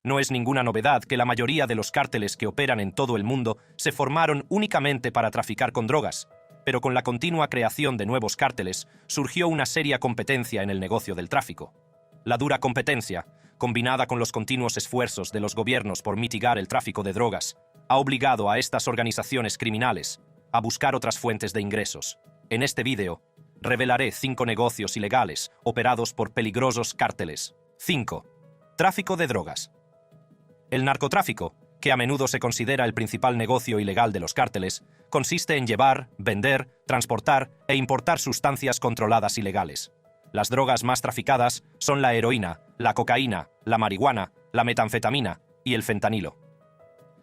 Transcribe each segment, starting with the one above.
No es ninguna novedad que la mayoría de los cárteles que operan en todo el mundo se formaron únicamente para traficar con drogas, pero con la continua creación de nuevos cárteles surgió una seria competencia en el negocio del tráfico. La dura competencia, combinada con los continuos esfuerzos de los gobiernos por mitigar el tráfico de drogas, ha obligado a estas organizaciones criminales a buscar otras fuentes de ingresos. En este vídeo, revelaré 5 negocios ilegales operados por peligrosos cárteles. 5. Tráfico de drogas. El narcotráfico, que a menudo se considera el principal negocio ilegal de los cárteles, consiste en llevar, vender, transportar e importar sustancias controladas ilegales. Las drogas más traficadas son la heroína, la cocaína, la marihuana, la metanfetamina y el fentanilo.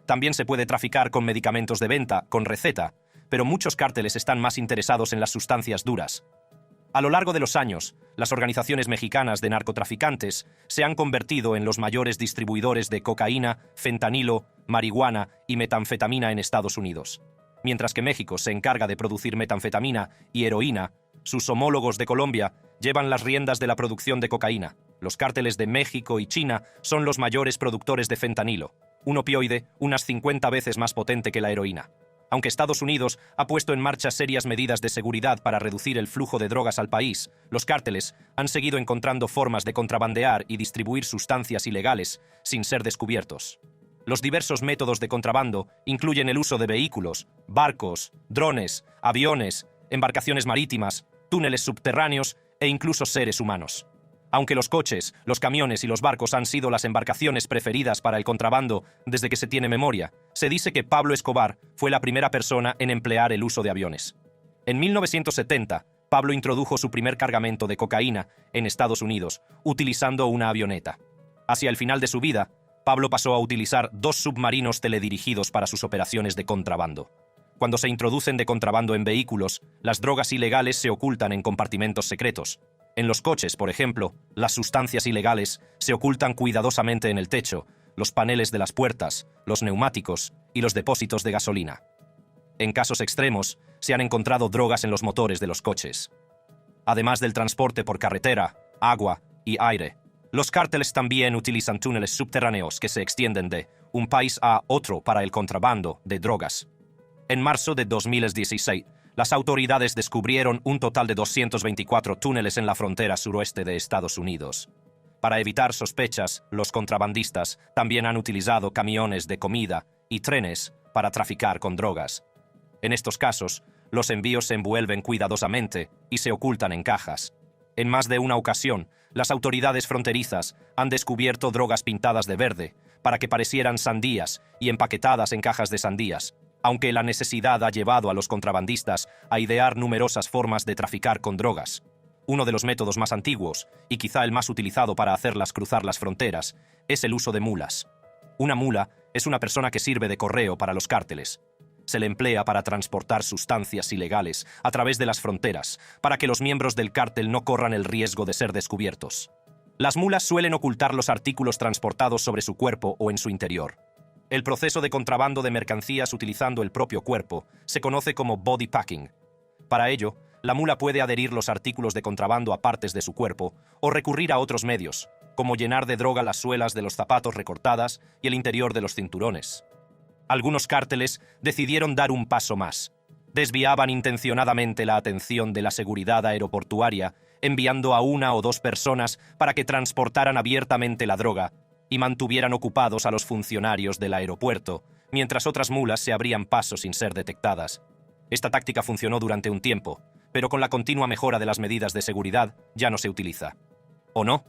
También se puede traficar con medicamentos de venta, con receta, pero muchos cárteles están más interesados en las sustancias duras. A lo largo de los años, las organizaciones mexicanas de narcotraficantes se han convertido en los mayores distribuidores de cocaína, fentanilo, marihuana y metanfetamina en Estados Unidos. Mientras que México se encarga de producir metanfetamina y heroína, sus homólogos de Colombia llevan las riendas de la producción de cocaína. Los cárteles de México y China son los mayores productores de fentanilo, un opioide unas 50 veces más potente que la heroína. Aunque Estados Unidos ha puesto en marcha serias medidas de seguridad para reducir el flujo de drogas al país, los cárteles han seguido encontrando formas de contrabandear y distribuir sustancias ilegales sin ser descubiertos. Los diversos métodos de contrabando incluyen el uso de vehículos, barcos, drones, aviones, embarcaciones marítimas, túneles subterráneos e incluso seres humanos. Aunque los coches, los camiones y los barcos han sido las embarcaciones preferidas para el contrabando desde que se tiene memoria, se dice que Pablo Escobar fue la primera persona en emplear el uso de aviones. En 1970, Pablo introdujo su primer cargamento de cocaína en Estados Unidos, utilizando una avioneta. Hacia el final de su vida, Pablo pasó a utilizar 2 submarinos teledirigidos para sus operaciones de contrabando. Cuando se introducen de contrabando en vehículos, las drogas ilegales se ocultan en compartimentos secretos. En los coches, por ejemplo, las sustancias ilegales se ocultan cuidadosamente en el techo, los paneles de las puertas, los neumáticos y los depósitos de gasolina. En casos extremos, se han encontrado drogas en los motores de los coches. Además del transporte por carretera, agua y aire, los cárteles también utilizan túneles subterráneos que se extienden de un país a otro para el contrabando de drogas. En marzo de 2016, las autoridades descubrieron un total de 224 túneles en la frontera suroeste de Estados Unidos. Para evitar sospechas, los contrabandistas también han utilizado camiones de comida y trenes para traficar con drogas. En estos casos, los envíos se envuelven cuidadosamente y se ocultan en cajas. En más de una ocasión, las autoridades fronterizas han descubierto drogas pintadas de verde para que parecieran sandías y empaquetadas en cajas de sandías, aunque la necesidad ha llevado a los contrabandistas a idear numerosas formas de traficar con drogas. Uno de los métodos más antiguos, y quizá el más utilizado para hacerlas cruzar las fronteras, es el uso de mulas. Una mula es una persona que sirve de correo para los cárteles. Se le emplea para transportar sustancias ilegales a través de las fronteras, para que los miembros del cártel no corran el riesgo de ser descubiertos. Las mulas suelen ocultar los artículos transportados sobre su cuerpo o en su interior. El proceso de contrabando de mercancías utilizando el propio cuerpo se conoce como body packing. Para ello, la mula puede adherir los artículos de contrabando a partes de su cuerpo o recurrir a otros medios, como llenar de droga las suelas de los zapatos recortadas y el interior de los cinturones. Algunos cárteles decidieron dar un paso más. Desviaban intencionadamente la atención de la seguridad aeroportuaria, enviando a 1 o 2 personas para que transportaran abiertamente la droga y mantuvieran ocupados a los funcionarios del aeropuerto, mientras otras mulas se abrían paso sin ser detectadas. Esta táctica funcionó durante un tiempo, pero con la continua mejora de las medidas de seguridad ya no se utiliza. ¿O no?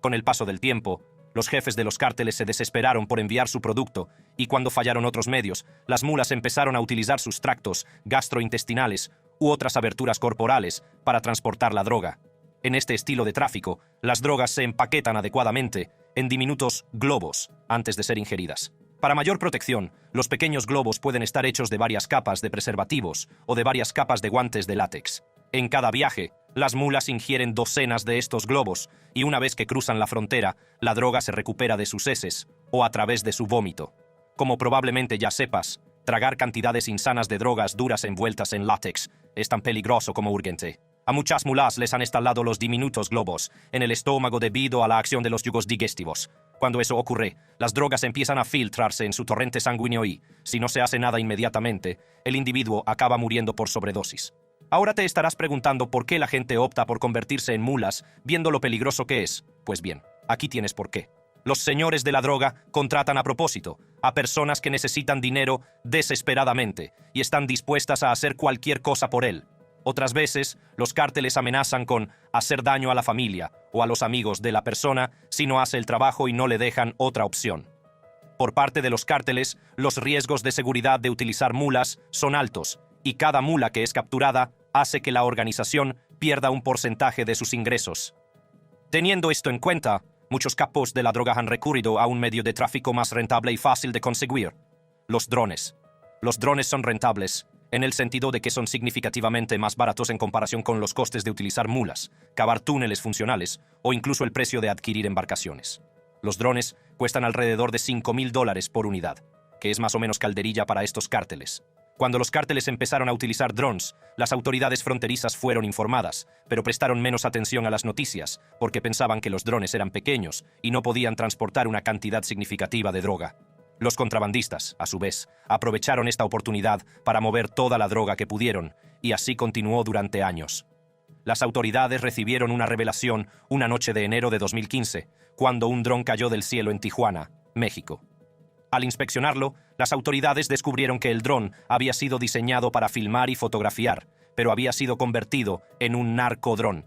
Con el paso del tiempo, los jefes de los cárteles se desesperaron por enviar su producto, y cuando fallaron otros medios, las mulas empezaron a utilizar sus tractos gastrointestinales u otras aberturas corporales para transportar la droga. En este estilo de tráfico, las drogas se empaquetan adecuadamente en diminutos globos antes de ser ingeridas. Para mayor protección, los pequeños globos pueden estar hechos de varias capas de preservativos o de varias capas de guantes de látex. En cada viaje, las mulas ingieren docenas de estos globos y una vez que cruzan la frontera, la droga se recupera de sus heces o a través de su vómito. Como probablemente ya sepas, tragar cantidades insanas de drogas duras envueltas en látex es tan peligroso como urgente. A muchas mulas les han instalado los diminutos globos en el estómago debido a la acción de los yugos digestivos. Cuando eso ocurre, las drogas empiezan a filtrarse en su torrente sanguíneo y, si no se hace nada inmediatamente, el individuo acaba muriendo por sobredosis. Ahora te estarás preguntando por qué la gente opta por convertirse en mulas viendo lo peligroso que es. Pues bien, aquí tienes por qué. Los señores de la droga contratan a propósito a personas que necesitan dinero desesperadamente y están dispuestas a hacer cualquier cosa por él. Otras veces, los cárteles amenazan con hacer daño a la familia o a los amigos de la persona si no hace el trabajo y no le dejan otra opción. Por parte de los cárteles, los riesgos de seguridad de utilizar mulas son altos y cada mula que es capturada hace que la organización pierda un porcentaje de sus ingresos. Teniendo esto en cuenta, muchos capos de la droga han recurrido a un medio de tráfico más rentable y fácil de conseguir: los drones. Los drones son rentables en el sentido de que son significativamente más baratos en comparación con los costes de utilizar mulas, cavar túneles funcionales o incluso el precio de adquirir embarcaciones. Los drones cuestan alrededor de $5,000 por unidad, que es más o menos calderilla para estos cárteles. Cuando los cárteles empezaron a utilizar drones, las autoridades fronterizas fueron informadas, pero prestaron menos atención a las noticias porque pensaban que los drones eran pequeños y no podían transportar una cantidad significativa de droga. Los contrabandistas, a su vez, aprovecharon esta oportunidad para mover toda la droga que pudieron, y así continuó durante años. Las autoridades recibieron una revelación una noche de enero de 2015, cuando un dron cayó del cielo en Tijuana, México. Al inspeccionarlo, las autoridades descubrieron que el dron había sido diseñado para filmar y fotografiar, pero había sido convertido en un narcodrón.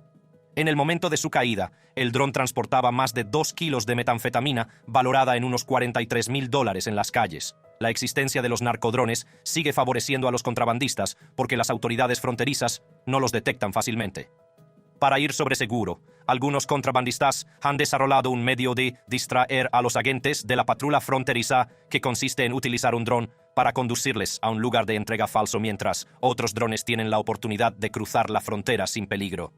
En el momento de su caída, el dron transportaba más de 2 kilos de metanfetamina valorada en unos $43,000 en las calles. La existencia de los narcodrones sigue favoreciendo a los contrabandistas porque las autoridades fronterizas no los detectan fácilmente. Para ir sobre seguro, algunos contrabandistas han desarrollado un medio de distraer a los agentes de la patrulla fronteriza que consiste en utilizar un dron para conducirles a un lugar de entrega falso mientras otros drones tienen la oportunidad de cruzar la frontera sin peligro.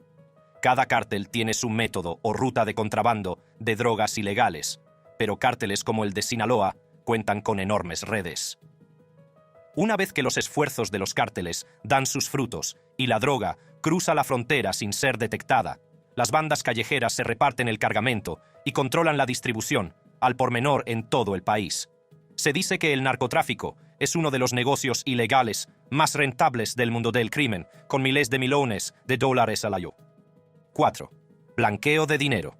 Cada cártel tiene su método o ruta de contrabando de drogas ilegales, pero cárteles como el de Sinaloa cuentan con enormes redes. Una vez que los esfuerzos de los cárteles dan sus frutos y la droga cruza la frontera sin ser detectada, las bandas callejeras se reparten el cargamento y controlan la distribución al por menor en todo el país. Se dice que el narcotráfico es uno de los negocios ilegales más rentables del mundo del crimen, con miles de millones de dólares al año. 4. Blanqueo de dinero.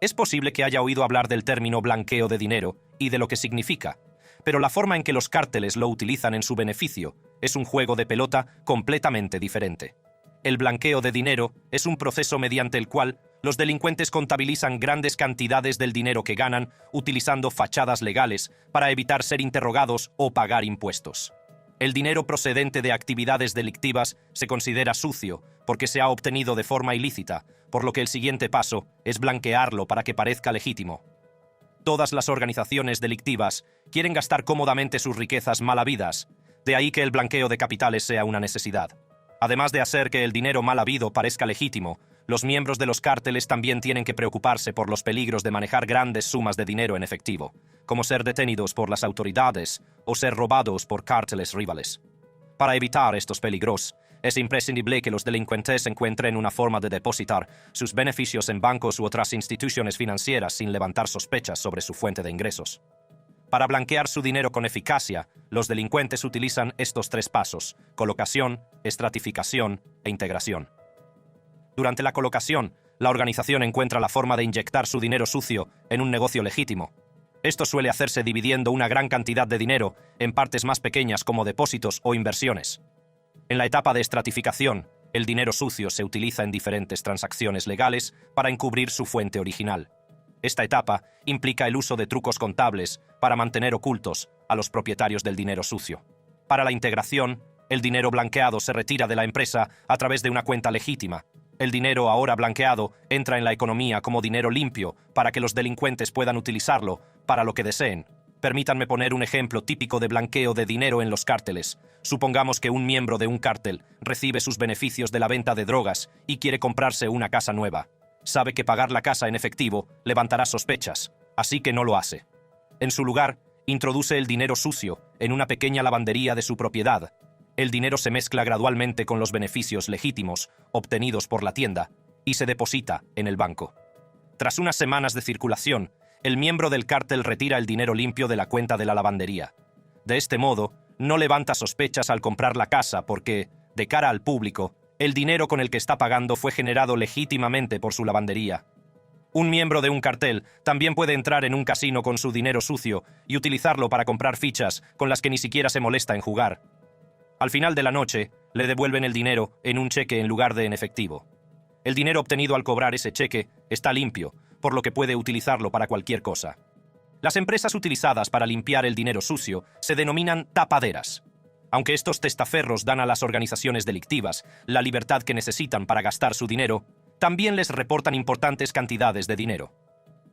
Es posible que haya oído hablar del término blanqueo de dinero y de lo que significa, pero la forma en que los cárteles lo utilizan en su beneficio es un juego de pelota completamente diferente. El blanqueo de dinero es un proceso mediante el cual los delincuentes contabilizan grandes cantidades del dinero que ganan utilizando fachadas legales para evitar ser interrogados o pagar impuestos. El dinero procedente de actividades delictivas se considera sucio porque se ha obtenido de forma ilícita, por lo que el siguiente paso es blanquearlo para que parezca legítimo. Todas las organizaciones delictivas quieren gastar cómodamente sus riquezas mal habidas, de ahí que el blanqueo de capitales sea una necesidad. Además de hacer que el dinero mal habido parezca legítimo, los miembros de los cárteles también tienen que preocuparse por los peligros de manejar grandes sumas de dinero en efectivo, como ser detenidos por las autoridades o ser robados por cárteles rivales. Para evitar estos peligros, es imprescindible que los delincuentes encuentren una forma de depositar sus beneficios en bancos u otras instituciones financieras sin levantar sospechas sobre su fuente de ingresos. Para blanquear su dinero con eficacia, los delincuentes utilizan estos 3 pasos: colocación, estratificación e integración. Durante la colocación, la organización encuentra la forma de inyectar su dinero sucio en un negocio legítimo. Esto suele hacerse dividiendo una gran cantidad de dinero en partes más pequeñas como depósitos o inversiones. En la etapa de estratificación, el dinero sucio se utiliza en diferentes transacciones legales para encubrir su fuente original. Esta etapa implica el uso de trucos contables para mantener ocultos a los propietarios del dinero sucio. Para la integración, el dinero blanqueado se retira de la empresa a través de una cuenta legítima. El dinero ahora blanqueado entra en la economía como dinero limpio para que los delincuentes puedan utilizarlo para lo que deseen. Permítanme poner un ejemplo típico de blanqueo de dinero en los cárteles. Supongamos que un miembro de un cártel recibe sus beneficios de la venta de drogas y quiere comprarse una casa nueva. Sabe que pagar la casa en efectivo levantará sospechas, así que no lo hace. En su lugar, introduce el dinero sucio en una pequeña lavandería de su propiedad. El dinero se mezcla gradualmente con los beneficios legítimos obtenidos por la tienda y se deposita en el banco. Tras unas semanas de circulación, el miembro del cártel retira el dinero limpio de la cuenta de la lavandería. De este modo, no levanta sospechas al comprar la casa porque, de cara al público, el dinero con el que está pagando fue generado legítimamente por su lavandería. Un miembro de un cartel también puede entrar en un casino con su dinero sucio y utilizarlo para comprar fichas con las que ni siquiera se molesta en jugar. Al final de la noche, le devuelven el dinero en un cheque en lugar de en efectivo. El dinero obtenido al cobrar ese cheque está limpio, por lo que puede utilizarlo para cualquier cosa. Las empresas utilizadas para limpiar el dinero sucio se denominan tapaderas. Aunque estos testaferros dan a las organizaciones delictivas la libertad que necesitan para gastar su dinero, también les reportan importantes cantidades de dinero.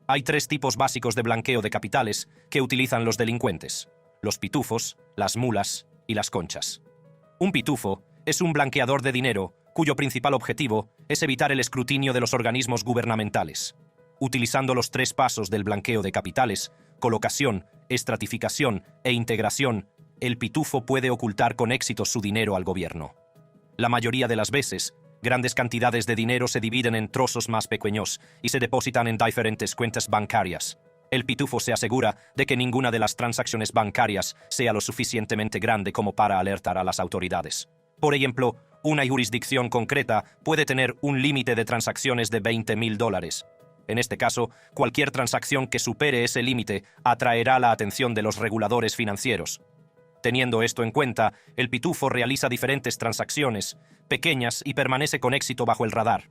Hay 3 tipos básicos de blanqueo de capitales que utilizan los delincuentes: los pitufos, las mulas y las conchas. Un pitufo es un blanqueador de dinero cuyo principal objetivo es evitar el escrutinio de los organismos gubernamentales. Utilizando los 3 pasos del blanqueo de capitales, colocación, estratificación e integración, el pitufo puede ocultar con éxito su dinero al gobierno. La mayoría de las veces, grandes cantidades de dinero se dividen en trozos más pequeños y se depositan en diferentes cuentas bancarias. El pitufo se asegura de que ninguna de las transacciones bancarias sea lo suficientemente grande como para alertar a las autoridades. Por ejemplo, una jurisdicción concreta puede tener un límite de transacciones de $20,000. En este caso, cualquier transacción que supere ese límite atraerá la atención de los reguladores financieros. Teniendo esto en cuenta, el pitufo realiza diferentes transacciones, pequeñas y permanece con éxito bajo el radar.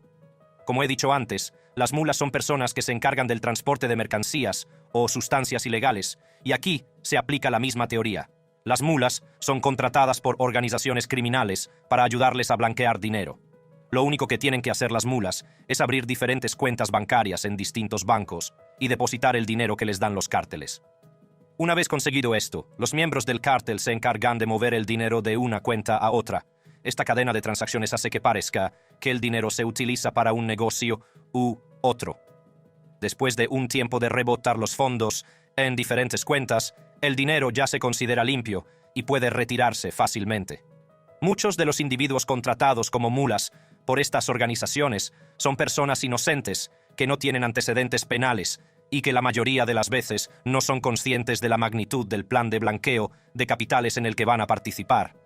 Como he dicho antes, las mulas son personas que se encargan del transporte de mercancías o sustancias ilegales, y aquí se aplica la misma teoría. Las mulas son contratadas por organizaciones criminales para ayudarles a blanquear dinero. Lo único que tienen que hacer las mulas es abrir diferentes cuentas bancarias en distintos bancos y depositar el dinero que les dan los cárteles. Una vez conseguido esto, los miembros del cártel se encargan de mover el dinero de una cuenta a otra. Esta cadena de transacciones hace que parezca que el dinero se utiliza para un negocio u otro. Después de un tiempo de rebotar los fondos en diferentes cuentas, el dinero ya se considera limpio y puede retirarse fácilmente. Muchos de los individuos contratados como mulas por estas organizaciones son personas inocentes que no tienen antecedentes penales y que la mayoría de las veces no son conscientes de la magnitud del plan de blanqueo de capitales en el que van a participar.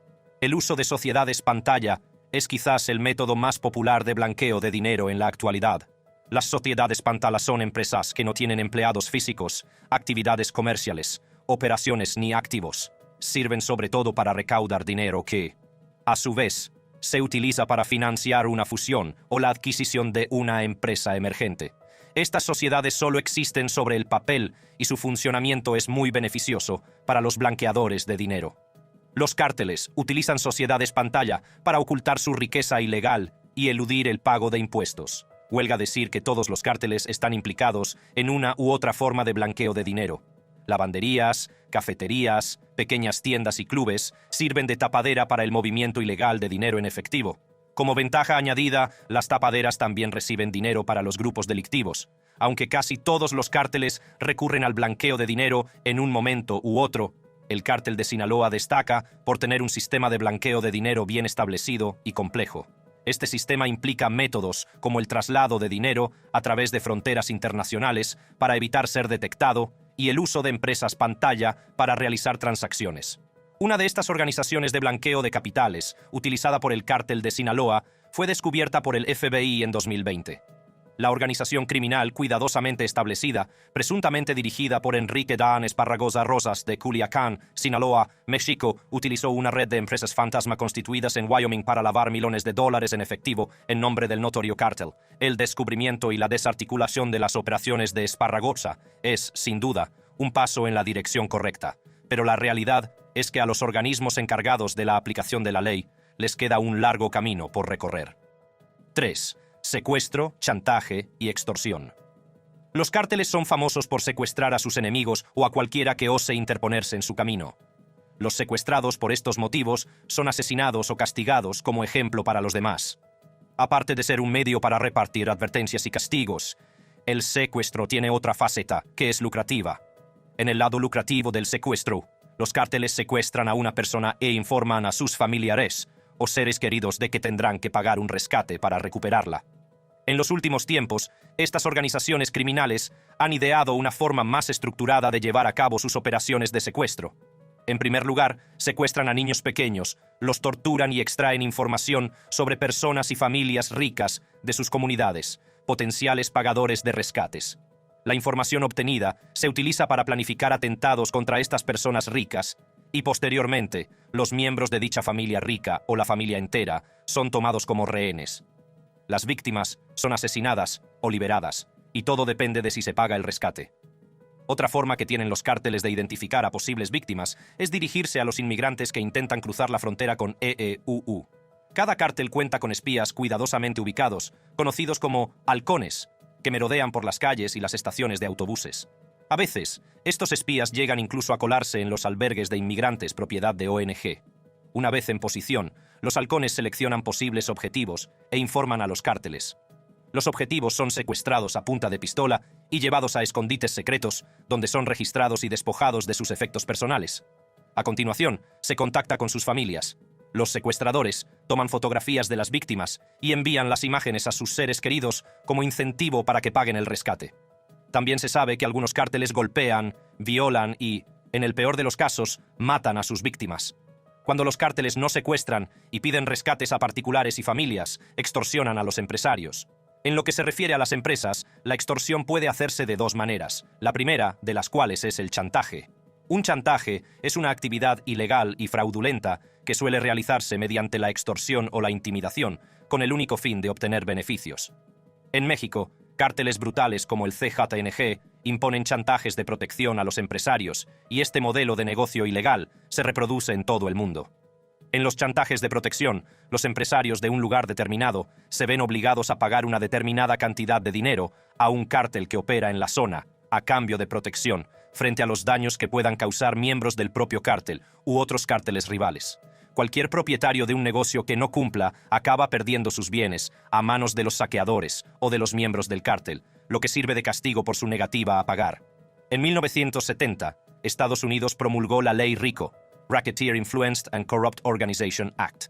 El uso de sociedades pantalla es quizás el método más popular de blanqueo de dinero en la actualidad. Las sociedades pantalla son empresas que no tienen empleados físicos, actividades comerciales, operaciones ni activos. Sirven sobre todo para recaudar dinero que, a su vez, se utiliza para financiar una fusión o la adquisición de una empresa emergente. Estas sociedades solo existen sobre el papel y su funcionamiento es muy beneficioso para los blanqueadores de dinero. Los cárteles utilizan sociedades pantalla para ocultar su riqueza ilegal y eludir el pago de impuestos. Huelga decir que todos los cárteles están implicados en una u otra forma de blanqueo de dinero. Lavanderías, cafeterías, pequeñas tiendas y clubes sirven de tapadera para el movimiento ilegal de dinero en efectivo. Como ventaja añadida, las tapaderas también reciben dinero para los grupos delictivos. Aunque casi todos los cárteles recurren al blanqueo de dinero en un momento u otro, el cártel de Sinaloa destaca por tener un sistema de blanqueo de dinero bien establecido y complejo. Este sistema implica métodos como el traslado de dinero a través de fronteras internacionales para evitar ser detectado y el uso de empresas pantalla para realizar transacciones. Una de estas organizaciones de blanqueo de capitales, utilizada por el cártel de Sinaloa, fue descubierta por el FBI en 2020. La organización criminal cuidadosamente establecida, presuntamente dirigida por Enrique Dan Esparragosa Rosas de Culiacán, Sinaloa, México, utilizó una red de empresas fantasma constituidas en Wyoming para lavar millones de dólares en efectivo en nombre del notorio cártel. El descubrimiento y la desarticulación de las operaciones de Esparragosa es, sin duda, un paso en la dirección correcta. Pero la realidad es que a los organismos encargados de la aplicación de la ley les queda un largo camino por recorrer. 3. Secuestro, chantaje y extorsión. Los cárteles son famosos por secuestrar a sus enemigos o a cualquiera que ose interponerse en su camino. Los secuestrados por estos motivos son asesinados o castigados como ejemplo para los demás. Aparte de ser un medio para repartir advertencias y castigos, el secuestro tiene otra faceta que es lucrativa. En el lado lucrativo del secuestro, Los cárteles secuestran a una persona e informan a sus familiares o seres queridos de que tendrán que pagar un rescate para recuperarla. En los últimos tiempos, estas organizaciones criminales han ideado una forma más estructurada de llevar a cabo sus operaciones de secuestro. En primer lugar, secuestran a niños pequeños, los torturan y extraen información sobre personas y familias ricas de sus comunidades, potenciales pagadores de rescates. La información obtenida se utiliza para planificar atentados contra estas personas ricas y, posteriormente, los miembros de dicha familia rica o la familia entera son tomados como rehenes. Las víctimas son asesinadas o liberadas, y todo depende de si se paga el rescate. Otra forma que tienen los cárteles de identificar a posibles víctimas es dirigirse a los inmigrantes que intentan cruzar la frontera con EEUU. Cada cártel cuenta con espías cuidadosamente ubicados, conocidos como halcones, que merodean por las calles y las estaciones de autobuses. A veces, estos espías llegan incluso a colarse en los albergues de inmigrantes propiedad de ONG. Una vez en posición, los halcones seleccionan posibles objetivos e informan a los cárteles. Los objetivos son secuestrados a punta de pistola y llevados a escondites secretos, donde son registrados y despojados de sus efectos personales. A continuación, se contacta con sus familias. Los secuestradores toman fotografías de las víctimas y envían las imágenes a sus seres queridos como incentivo para que paguen el rescate. También se sabe que algunos cárteles golpean, violan y, en el peor de los casos, matan a sus víctimas. Cuando los cárteles no secuestran y piden rescates a particulares y familias, extorsionan a los empresarios. En lo que se refiere a las empresas, la extorsión puede hacerse de dos maneras, la primera de las cuales es el chantaje. Un chantaje es una actividad ilegal y fraudulenta que suele realizarse mediante la extorsión o la intimidación, con el único fin de obtener beneficios. En México, cárteles brutales como el CJNG imponen chantajes de protección a los empresarios, y este modelo de negocio ilegal se reproduce en todo el mundo. En los chantajes de protección, los empresarios de un lugar determinado se ven obligados a pagar una determinada cantidad de dinero a un cártel que opera en la zona, a cambio de protección, frente a los daños que puedan causar miembros del propio cártel u otros cárteles rivales. Cualquier propietario de un negocio que no cumpla acaba perdiendo sus bienes a manos de los saqueadores o de los miembros del cártel, lo que sirve de castigo por su negativa a pagar. En 1970, Estados Unidos promulgó la Ley RICO, Racketeer Influenced and Corrupt Organization Act.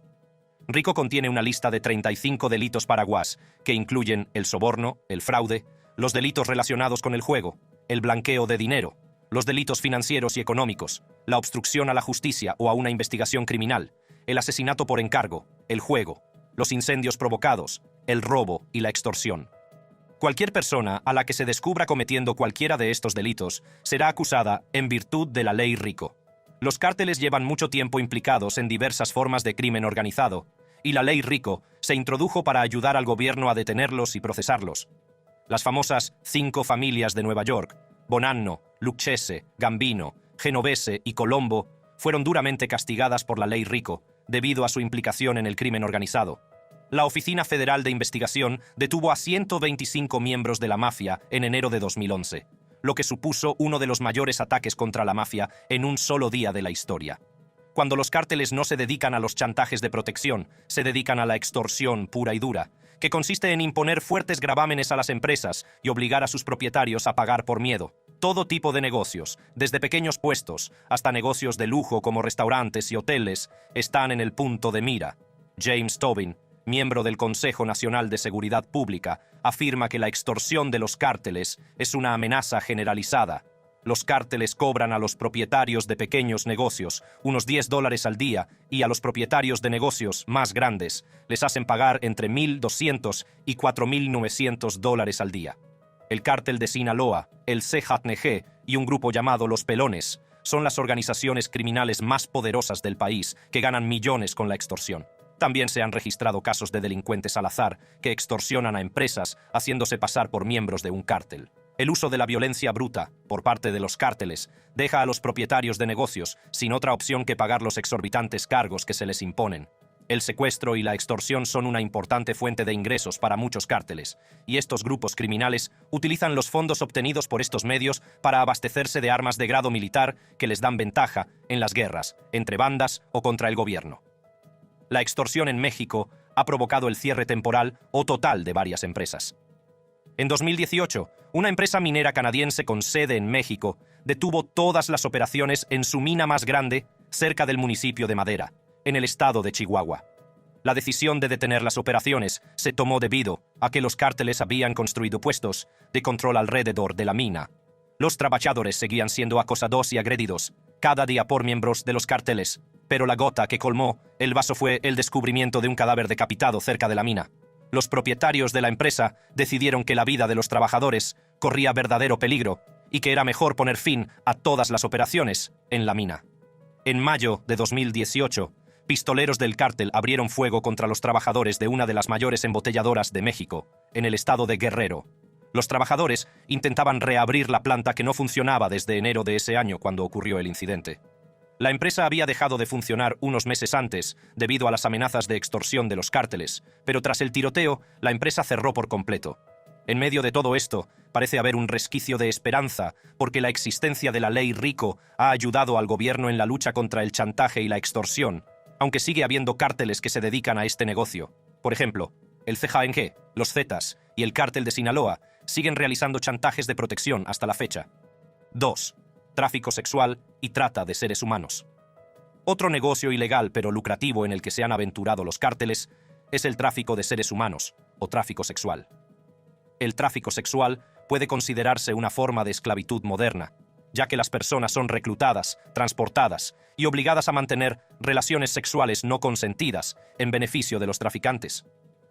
RICO contiene una lista de 35 delitos paraguas que incluyen el soborno, el fraude, los delitos relacionados con el juego, el blanqueo de dinero, los delitos financieros y económicos, la obstrucción a la justicia o a una investigación criminal, el asesinato por encargo, el juego, los incendios provocados, el robo y la extorsión. Cualquier persona a la que se descubra cometiendo cualquiera de estos delitos será acusada en virtud de la ley RICO. Los cárteles llevan mucho tiempo implicados en diversas formas de crimen organizado, y la ley RICO se introdujo para ayudar al gobierno a detenerlos y procesarlos. Las famosas 5 familias de Nueva York, Bonanno, Lucchese, Gambino, Genovese y Colombo, fueron duramente castigadas por la ley RICO debido a su implicación en el crimen organizado. La Oficina Federal de Investigación detuvo a 125 miembros de la mafia en enero de 2011, lo que supuso uno de los mayores ataques contra la mafia en un solo día de la historia. Cuando los cárteles no se dedican a los chantajes de protección, se dedican a la extorsión pura y dura, que consiste en imponer fuertes gravámenes a las empresas y obligar a sus propietarios a pagar por miedo. Todo tipo de negocios, desde pequeños puestos hasta negocios de lujo como restaurantes y hoteles, están en el punto de mira. James Tobin, miembro del Consejo Nacional de Seguridad Pública, afirma que la extorsión de los cárteles es una amenaza generalizada. Los cárteles cobran a los propietarios de pequeños negocios unos $10 al día y a los propietarios de negocios más grandes les hacen pagar entre $1,200 y $4,900 al día. El cártel de Sinaloa, el CJNG y un grupo llamado Los Pelones son las organizaciones criminales más poderosas del país que ganan millones con la extorsión. También se han registrado casos de delincuentes al azar que extorsionan a empresas haciéndose pasar por miembros de un cártel. El uso de la violencia bruta por parte de los cárteles deja a los propietarios de negocios sin otra opción que pagar los exorbitantes cargos que se les imponen. El secuestro y la extorsión son una importante fuente de ingresos para muchos cárteles, y estos grupos criminales utilizan los fondos obtenidos por estos medios para abastecerse de armas de grado militar que les dan ventaja en las guerras, entre bandas o contra el gobierno. La extorsión en México ha provocado el cierre temporal o total de varias empresas. En 2018, una empresa minera canadiense con sede en México detuvo todas las operaciones en su mina más grande, cerca del municipio de Madera, en el estado de Chihuahua. La decisión de detener las operaciones se tomó debido a que los cárteles habían construido puestos de control alrededor de la mina. Los trabajadores seguían siendo acosados y agredidos cada día por miembros de los cárteles, pero la gota que colmó el vaso fue el descubrimiento de un cadáver decapitado cerca de la mina. Los propietarios de la empresa decidieron que la vida de los trabajadores corría verdadero peligro y que era mejor poner fin a todas las operaciones en la mina. En mayo de 2018, pistoleros del cártel abrieron fuego contra los trabajadores de una de las mayores embotelladoras de México, en el estado de Guerrero. Los trabajadores intentaban reabrir la planta que no funcionaba desde enero de ese año cuando ocurrió el incidente. La empresa había dejado de funcionar unos meses antes debido a las amenazas de extorsión de los cárteles, pero tras el tiroteo, la empresa cerró por completo. En medio de todo esto, parece haber un resquicio de esperanza, porque la existencia de la ley RICO ha ayudado al gobierno en la lucha contra el chantaje y la extorsión, aunque sigue habiendo cárteles que se dedican a este negocio. Por ejemplo, el CJNG, los Zetas y el cártel de Sinaloa siguen realizando chantajes de protección hasta la fecha. 2. Tráfico sexual y trata de seres humanos. Otro negocio ilegal pero lucrativo en el que se han aventurado los cárteles es el tráfico de seres humanos, o tráfico sexual. El tráfico sexual puede considerarse una forma de esclavitud moderna, ya que las personas son reclutadas, transportadas y obligadas a mantener relaciones sexuales no consentidas en beneficio de los traficantes.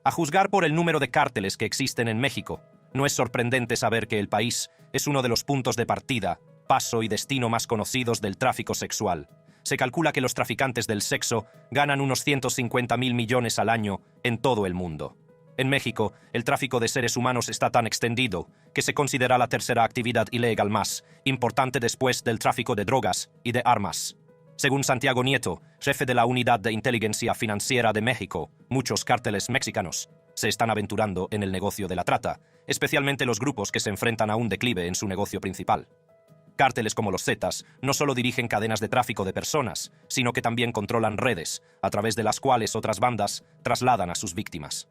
A juzgar por el número de cárteles que existen en México, no es sorprendente saber que el país es uno de los puntos de partida, paso y destino más conocidos del tráfico sexual. Se calcula que los traficantes del sexo ganan unos 150,000 millones al año en todo el mundo. En México, el tráfico de seres humanos está tan extendido que se considera la tercera actividad ilegal más importante después del tráfico de drogas y de armas. Según Santiago Nieto, jefe de la Unidad de Inteligencia Financiera de México, muchos cárteles mexicanos se están aventurando en el negocio de la trata, especialmente los grupos que se enfrentan a un declive en su negocio principal. Cárteles como los Zetas no solo dirigen cadenas de tráfico de personas, sino que también controlan redes, a través de las cuales otras bandas trasladan a sus víctimas.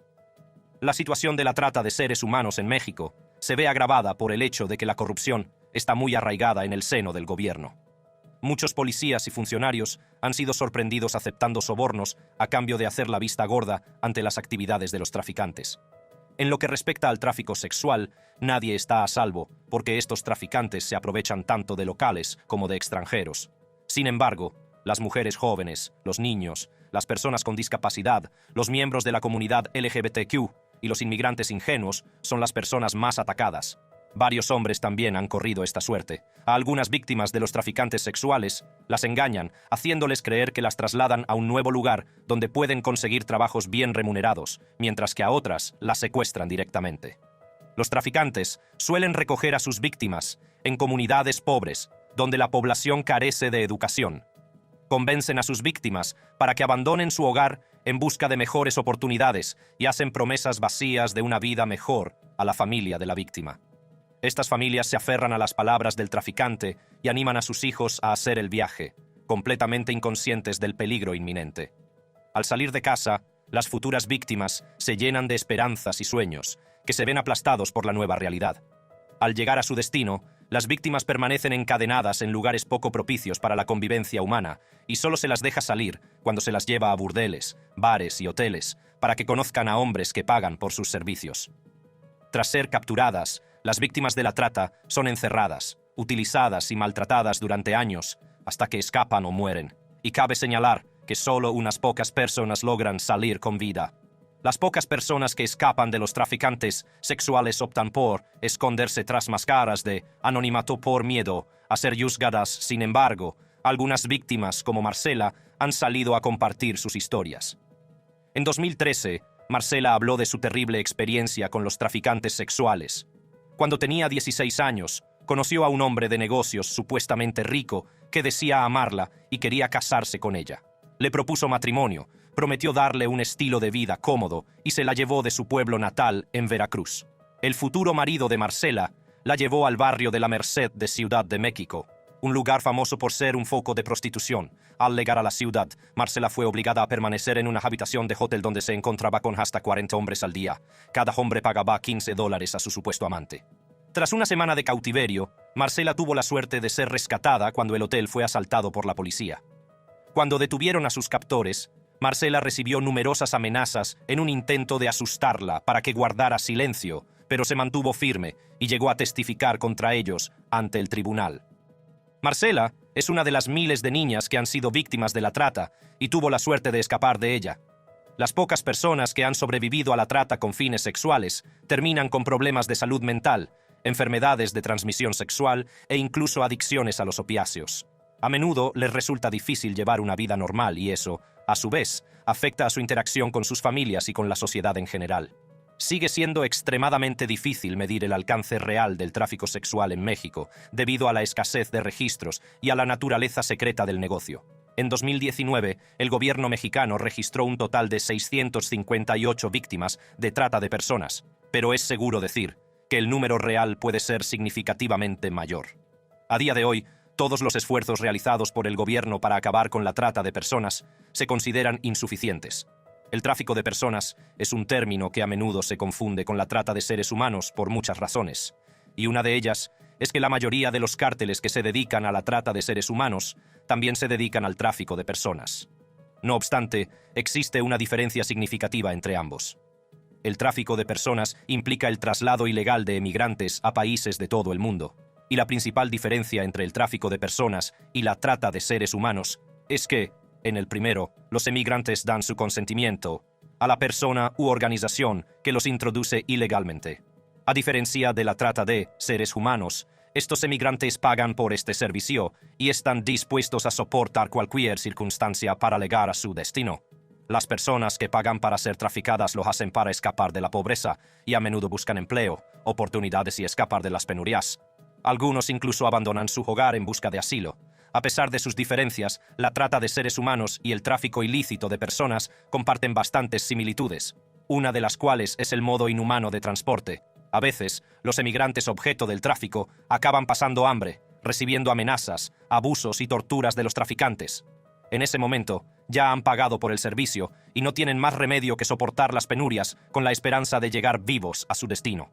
La situación de la trata de seres humanos en México se ve agravada por el hecho de que la corrupción está muy arraigada en el seno del gobierno. Muchos policías y funcionarios han sido sorprendidos aceptando sobornos a cambio de hacer la vista gorda ante las actividades de los traficantes. En lo que respecta al tráfico sexual, nadie está a salvo, porque estos traficantes se aprovechan tanto de locales como de extranjeros. Sin embargo, las mujeres jóvenes, los niños, las personas con discapacidad, los miembros de la comunidad LGBTQ y los inmigrantes ingenuos son las personas más atacadas. Varios hombres también han corrido esta suerte. A algunas víctimas de los traficantes sexuales las engañan, haciéndoles creer que las trasladan a un nuevo lugar donde pueden conseguir trabajos bien remunerados, mientras que a otras las secuestran directamente. Los traficantes suelen recoger a sus víctimas en comunidades pobres, donde la población carece de educación. Convencen a sus víctimas para que abandonen su hogar en busca de mejores oportunidades y hacen promesas vacías de una vida mejor a la familia de la víctima. Estas familias se aferran a las palabras del traficante y animan a sus hijos a hacer el viaje, completamente inconscientes del peligro inminente. Al salir de casa, las futuras víctimas se llenan de esperanzas y sueños, que se ven aplastados por la nueva realidad. Al llegar a su destino, las víctimas permanecen encadenadas en lugares poco propicios para la convivencia humana y solo se las deja salir cuando se las lleva a burdeles, bares y hoteles para que conozcan a hombres que pagan por sus servicios. Tras ser capturadas, las víctimas de la trata son encerradas, utilizadas y maltratadas durante años hasta que escapan o mueren. Y cabe señalar que solo unas pocas personas logran salir con vida. Las pocas personas que escapan de los traficantes sexuales optan por esconderse tras máscaras de anonimato por miedo a ser juzgadas. Sin embargo, algunas víctimas, como Marcela, han salido a compartir sus historias. En 2013, Marcela habló de su terrible experiencia con los traficantes sexuales. Cuando tenía 16 años, conoció a un hombre de negocios supuestamente rico que decía amarla y quería casarse con ella. Le propuso matrimonio, prometió darle un estilo de vida cómodo y se la llevó de su pueblo natal en Veracruz. El futuro marido de Marcela la llevó al barrio de La Merced de Ciudad de México, un lugar famoso por ser un foco de prostitución. Al llegar a la ciudad, Marcela fue obligada a permanecer en una habitación de hotel donde se encontraba con hasta 40 hombres al día. Cada hombre pagaba $15 a su supuesto amante. Tras una semana de cautiverio, Marcela tuvo la suerte de ser rescatada cuando el hotel fue asaltado por la policía. Cuando detuvieron a sus captores, Marcela recibió numerosas amenazas en un intento de asustarla para que guardara silencio, pero se mantuvo firme y llegó a testificar contra ellos ante el tribunal. Marcela es una de las miles de niñas que han sido víctimas de la trata y tuvo la suerte de escapar de ella. Las pocas personas que han sobrevivido a la trata con fines sexuales terminan con problemas de salud mental, enfermedades de transmisión sexual e incluso adicciones a los opiáceos. A menudo les resulta difícil llevar una vida normal y eso, a su vez, afecta a su interacción con sus familias y con la sociedad en general. Sigue siendo extremadamente difícil medir el alcance real del tráfico sexual en México, debido a la escasez de registros y a la naturaleza secreta del negocio. En 2019, el gobierno mexicano registró un total de 658 víctimas de trata de personas, pero es seguro decir que el número real puede ser significativamente mayor. A día de hoy, todos los esfuerzos realizados por el gobierno para acabar con la trata de personas se consideran insuficientes. El tráfico de personas es un término que a menudo se confunde con la trata de seres humanos por muchas razones, y una de ellas es que la mayoría de los cárteles que se dedican a la trata de seres humanos también se dedican al tráfico de personas. No obstante, existe una diferencia significativa entre ambos. El tráfico de personas implica el traslado ilegal de emigrantes a países de todo el mundo, y la principal diferencia entre el tráfico de personas y la trata de seres humanos es que, en el primero, los emigrantes dan su consentimiento a la persona u organización que los introduce ilegalmente. A diferencia de la trata de seres humanos, estos emigrantes pagan por este servicio y están dispuestos a soportar cualquier circunstancia para llegar a su destino. Las personas que pagan para ser traficadas lo hacen para escapar de la pobreza y a menudo buscan empleo, oportunidades y escapar de las penurias. Algunos incluso abandonan su hogar en busca de asilo. A pesar de sus diferencias, la trata de seres humanos y el tráfico ilícito de personas comparten bastantes similitudes, una de las cuales es el modo inhumano de transporte. A veces, los emigrantes objeto del tráfico acaban pasando hambre, recibiendo amenazas, abusos y torturas de los traficantes. En ese momento, ya han pagado por el servicio y no tienen más remedio que soportar las penurias con la esperanza de llegar vivos a su destino.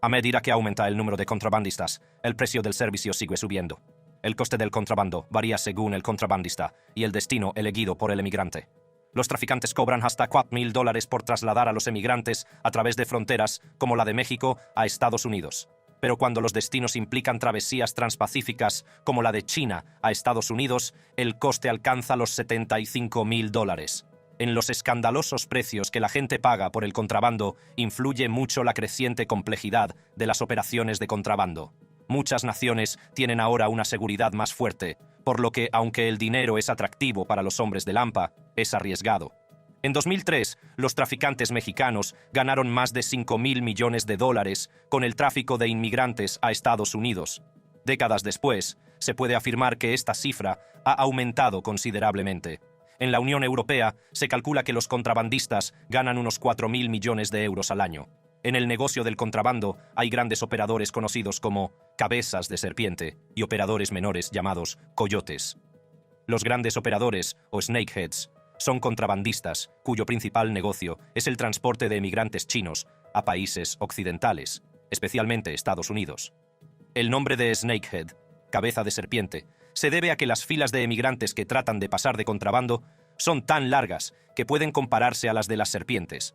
A medida que aumenta el número de contrabandistas, el precio del servicio sigue subiendo. El coste del contrabando varía según el contrabandista y el destino elegido por el emigrante. Los traficantes cobran hasta $4,000 por trasladar a los emigrantes a través de fronteras como la de México a Estados Unidos. Pero cuando los destinos implican travesías transpacíficas como la de China a Estados Unidos, el coste alcanza los $75,000. En los escandalosos precios que la gente paga por el contrabando influye mucho la creciente complejidad de las operaciones de contrabando. Muchas naciones tienen ahora una seguridad más fuerte, por lo que, aunque el dinero es atractivo para los hombres de Lampa, es arriesgado. En 2003, los traficantes mexicanos ganaron más de $5,000 millones con el tráfico de inmigrantes a Estados Unidos. Décadas después, se puede afirmar que esta cifra ha aumentado considerablemente. En la Unión Europea, se calcula que los contrabandistas ganan unos $4,000 millones al año. En el negocio del contrabando hay grandes operadores conocidos como cabezas de serpiente y operadores menores llamados coyotes. Los grandes operadores, o snakeheads, son contrabandistas cuyo principal negocio es el transporte de emigrantes chinos a países occidentales, especialmente Estados Unidos. El nombre de snakehead, cabeza de serpiente, se debe a que las filas de emigrantes que tratan de pasar de contrabando son tan largas que pueden compararse a las de las serpientes.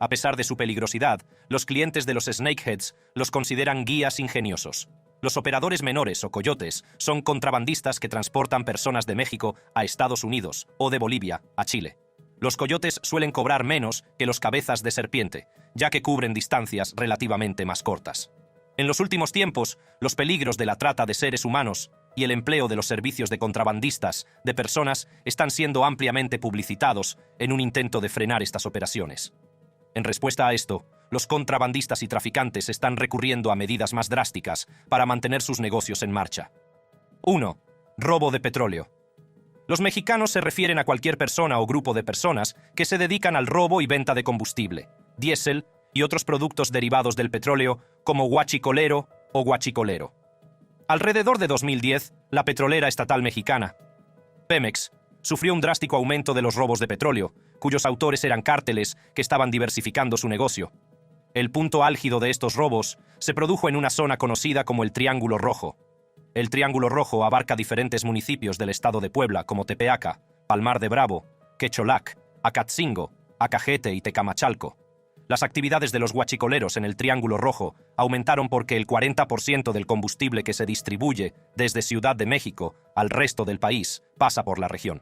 A pesar de su peligrosidad, los clientes de los snakeheads los consideran guías ingeniosos. Los operadores menores o coyotes son contrabandistas que transportan personas de México a Estados Unidos o de Bolivia a Chile. Los coyotes suelen cobrar menos que los cabezas de serpiente, ya que cubren distancias relativamente más cortas. En los últimos tiempos, los peligros de la trata de seres humanos y el empleo de los servicios de contrabandistas de personas están siendo ampliamente publicitados en un intento de frenar estas operaciones. En respuesta a esto, los contrabandistas y traficantes están recurriendo a medidas más drásticas para mantener sus negocios en marcha. 1. Robo de petróleo. Los mexicanos se refieren a cualquier persona o grupo de personas que se dedican al robo y venta de combustible, diésel y otros productos derivados del petróleo como huachicolero o guachicolero. Alrededor de 2010, la petrolera estatal mexicana, Pemex, sufrió un drástico aumento de los robos de petróleo, cuyos autores eran cárteles que estaban diversificando su negocio. El punto álgido de estos robos se produjo en una zona conocida como el Triángulo Rojo. El Triángulo Rojo abarca diferentes municipios del estado de Puebla como Tepeaca, Palmar de Bravo, Quecholac, Acatzingo, Acajete y Tecamachalco. Las actividades de los huachicoleros en el Triángulo Rojo aumentaron porque el 40% del combustible que se distribuye desde Ciudad de México al resto del país pasa por la región.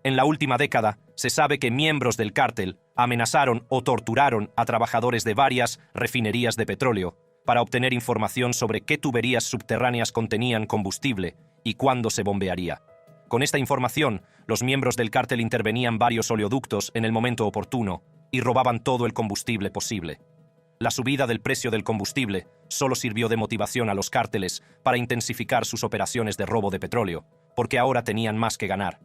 En la última década, se sabe que miembros del cártel amenazaron o torturaron a trabajadores de varias refinerías de petróleo para obtener información sobre qué tuberías subterráneas contenían combustible y cuándo se bombearía. Con esta información, los miembros del cártel intervenían varios oleoductos en el momento oportuno y robaban todo el combustible posible. La subida del precio del combustible solo sirvió de motivación a los cárteles para intensificar sus operaciones de robo de petróleo, porque ahora tenían más que ganar.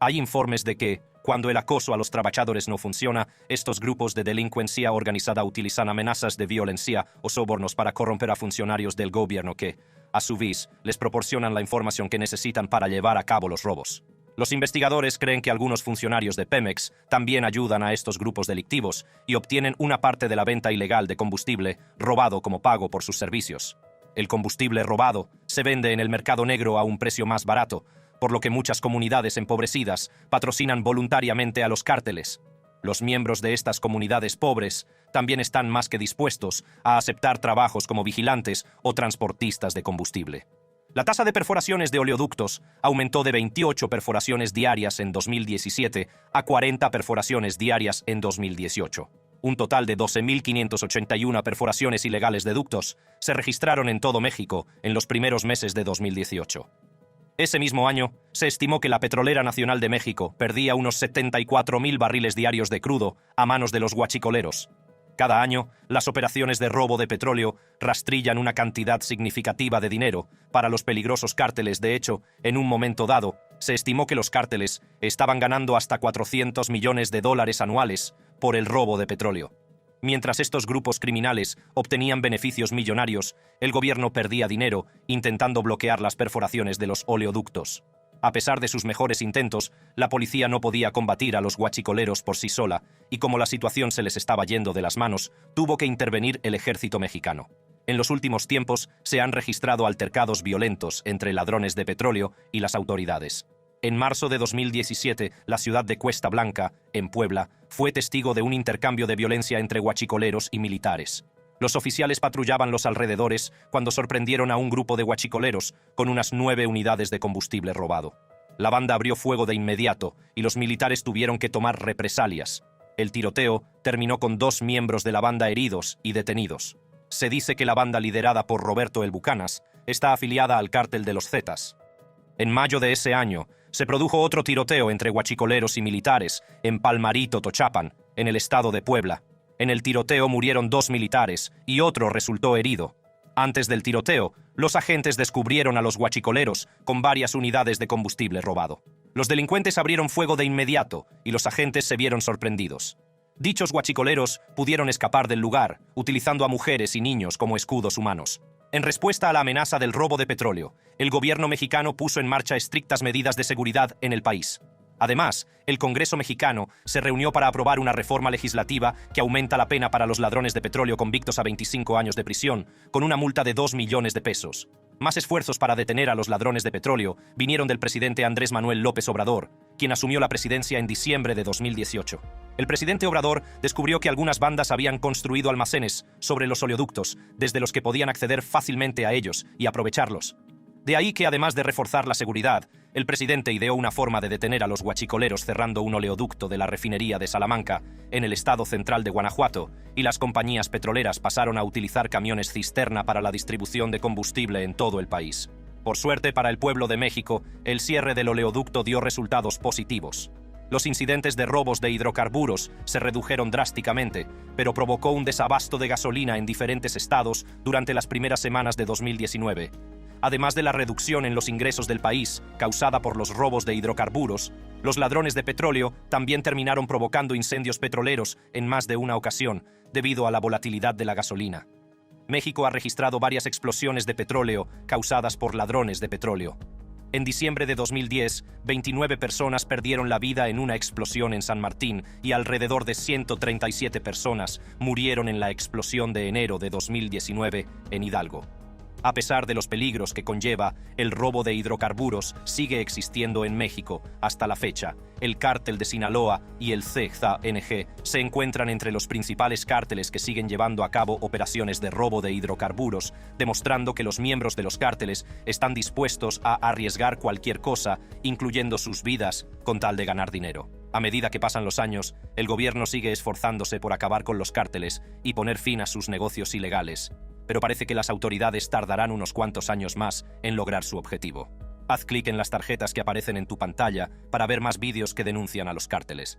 Hay informes de que, cuando el acoso a los trabajadores no funciona, estos grupos de delincuencia organizada utilizan amenazas de violencia o sobornos para corromper a funcionarios del gobierno que, a su vez, les proporcionan la información que necesitan para llevar a cabo los robos. Los investigadores creen que algunos funcionarios de Pemex también ayudan a estos grupos delictivos y obtienen una parte de la venta ilegal de combustible robado como pago por sus servicios. El combustible robado se vende en el mercado negro a un precio más barato, por lo que muchas comunidades empobrecidas patrocinan voluntariamente a los cárteles. Los miembros de estas comunidades pobres también están más que dispuestos a aceptar trabajos como vigilantes o transportistas de combustible. La tasa de perforaciones de oleoductos aumentó de 28 perforaciones diarias en 2017 a 40 perforaciones diarias en 2018. Un total de 12.581 perforaciones ilegales de ductos se registraron en todo México en los primeros meses de 2018. Ese mismo año, se estimó que la Petrolera Nacional de México perdía unos 74.000 barriles diarios de crudo a manos de los huachicoleros. Cada año, las operaciones de robo de petróleo rastrillan una cantidad significativa de dinero para los peligrosos cárteles. De hecho, en un momento dado, se estimó que los cárteles estaban ganando hasta $400 millones anuales por el robo de petróleo. Mientras estos grupos criminales obtenían beneficios millonarios, el gobierno perdía dinero intentando bloquear las perforaciones de los oleoductos. A pesar de sus mejores intentos, la policía no podía combatir a los huachicoleros por sí sola, y como la situación se les estaba yendo de las manos, tuvo que intervenir el ejército mexicano. En los últimos tiempos se han registrado altercados violentos entre ladrones de petróleo y las autoridades. En marzo de 2017, la ciudad de Cuesta Blanca, en Puebla, fue testigo de un intercambio de violencia entre huachicoleros y militares. Los oficiales patrullaban los alrededores cuando sorprendieron a un grupo de huachicoleros con unas 9 unidades de combustible robado. La banda abrió fuego de inmediato y los militares tuvieron que tomar represalias. El tiroteo terminó con 2 miembros de la banda heridos y detenidos. Se dice que la banda liderada por Roberto El Bucanas está afiliada al cártel de los Zetas. En mayo de ese año, se produjo otro tiroteo entre huachicoleros y militares en Palmarito, Tochapan, en el estado de Puebla. En el tiroteo murieron 2 militares y otro resultó herido. Antes del tiroteo, los agentes descubrieron a los huachicoleros con varias unidades de combustible robado. Los delincuentes abrieron fuego de inmediato y los agentes se vieron sorprendidos. Dichos huachicoleros pudieron escapar del lugar, utilizando a mujeres y niños como escudos humanos. En respuesta a la amenaza del robo de petróleo, el gobierno mexicano puso en marcha estrictas medidas de seguridad en el país. Además, el Congreso mexicano se reunió para aprobar una reforma legislativa que aumenta la pena para los ladrones de petróleo convictos a 25 años de prisión, con una multa de 2 millones de pesos. Más esfuerzos para detener a los ladrones de petróleo vinieron del presidente Andrés Manuel López Obrador, quien asumió la presidencia en diciembre de 2018. El presidente Obrador descubrió que algunas bandas habían construido almacenes sobre los oleoductos, desde los que podían acceder fácilmente a ellos y aprovecharlos. De ahí que, además de reforzar la seguridad, el presidente ideó una forma de detener a los huachicoleros cerrando un oleoducto de la refinería de Salamanca, en el estado central de Guanajuato, y las compañías petroleras pasaron a utilizar camiones cisterna para la distribución de combustible en todo el país. Por suerte para el pueblo de México, el cierre del oleoducto dio resultados positivos. Los incidentes de robos de hidrocarburos se redujeron drásticamente, pero provocó un desabasto de gasolina en diferentes estados durante las primeras semanas de 2019. Además de la reducción en los ingresos del país causada por los robos de hidrocarburos, los ladrones de petróleo también terminaron provocando incendios petroleros en más de una ocasión, debido a la volatilidad de la gasolina. México ha registrado varias explosiones de petróleo causadas por ladrones de petróleo. En diciembre de 2010, 29 personas perdieron la vida en una explosión en San Martín y alrededor de 137 personas murieron en la explosión de enero de 2019 en Hidalgo. A pesar de los peligros que conlleva, el robo de hidrocarburos sigue existiendo en México hasta la fecha. El cártel de Sinaloa y el CZNG se encuentran entre los principales cárteles que siguen llevando a cabo operaciones de robo de hidrocarburos, demostrando que los miembros de los cárteles están dispuestos a arriesgar cualquier cosa, incluyendo sus vidas, con tal de ganar dinero. A medida que pasan los años, el gobierno sigue esforzándose por acabar con los cárteles y poner fin a sus negocios ilegales. Pero parece que las autoridades tardarán unos cuantos años más en lograr su objetivo. Haz clic en las tarjetas que aparecen en tu pantalla para ver más vídeos que denuncian a los cárteles.